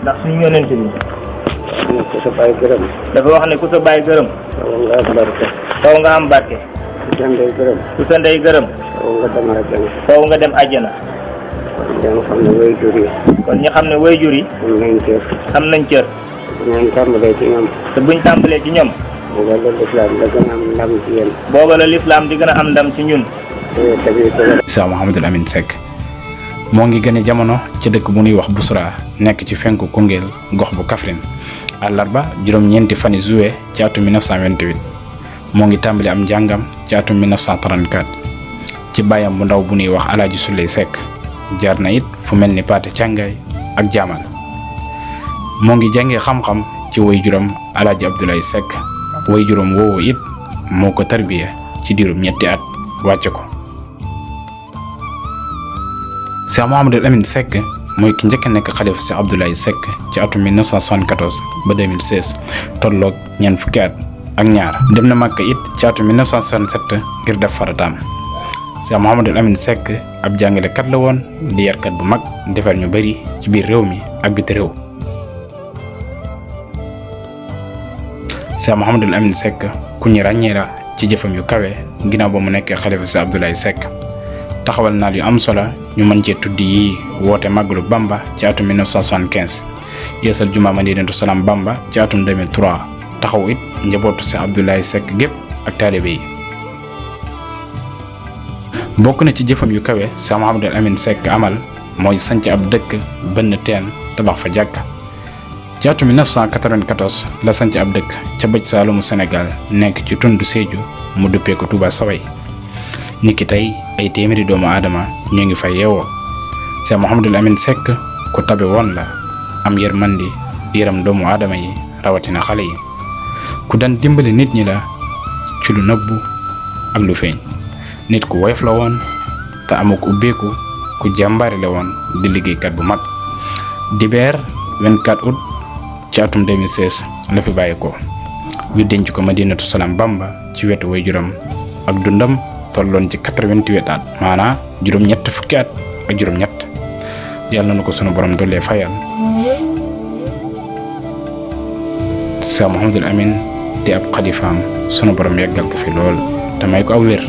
ndax suñu yonent bi ku sa baay gërëm dafa wax ne ku sa baay gërëm faw nga am barke faw nga am barke ku sa ndey gërëm ku sa ndey gërëm faw nga dem àjjana faw nga dem àjjana kon nga xam ne waajur yi kon ñu xam ne waajur yi am nañ cër am nañ cër bu ngeen tàmbalee ci ñoom te buñ tàmbalee ci ñoom booba la lislaam da gën a am ndam ci yéen booba la lislaam di gën a am ndam ci ñun. Cheikh Mouhamadul Amine Seck moo ngi gën a jamono ci dëkk bu ñuy wax Bousra nekk ci fenku Koungheul gox bu Kaffrine àllarba juróom-ñeenti fani juillet ci atum 1928 moo ngi tàmbali am njàngam ci atum 1934 ci bàyyam bu ndaw bu ñuy wax Alaaji Suley Seck jaar na it fu mel ni Paate Càngaay ak Jaamal moo ngi jàngee xam-xam ci waajuram Alaaji Abdoulaye Seck waajuram woowu it moo ko tarbiya ci diirum ñetti at wàcce ko. Cheikh Mouhamadul Amine Seck mooy ki njëkk a nekk xalifa Cheikh Abdoulaye Seck ci atum 1974 ba 2016 tolloog ñeent fukki at ak ñaar dem na Màkka it ci atum 1967 ngir def farataam. Cheikh Mouhamadul Amine Seck ab jàngalekat la woon di yarkat bu mag defar ñu bari ci biir réew mi ak biti réew. Cheikh Mouhamadul Amine Seck ku ñu ràññee la ci jëfam yu kawe ginnaaw ba mu nekkee xalifa Cheikh Abdoulaye Seck taxawal naal yu am solo ñu mën cee tudd yi woote màggalu Bamba ci atum 1975 yeesal juma Madinatu Salaam Bamba ci atum 2003 taxaw it njabootu Cheikh Abdoulaye Seck gépp ak taalibe yi. bokk na ci jëfam yu kawe Cheikh Mouhamadul Amine Seck amal mooy sanc ab dëkk bënn teen tabax fa jàkka ci atum 1994 la sanc ab dëkk ca bëj saalumu Sénégal nekk ci tund Sédhiou mu duppee ko Touba Saway niki tey ay téeméeri doomu aadama ñu ngi fay yeewoo. Cheikh Mouhamadul Amine Seck ku tabe woon la am yërmandi yërëm doomu aadama yi rawatina xale yi ku daan dimbali nit ñi la ci lu nëbbu ak lu feeñ nit ku woyof la woon te amuk ubbeeku ku jàmbaare la woon di liggéeykat bu mag. dibeer 24 août ci atum 2016 la fi bàyyi ko ñu denc ko Madinatu Salaam Bamba ci wetu waajuram ak dundam tolloon ci 88 at maanaam juróom-ñett fukki at ak juróom-ñett yàlla na ko sunu borom doole fayal. Cheikh Mouhamadul Amine di ab xalifaam sunu borom yàggal ko fi lool te may ko aw wér.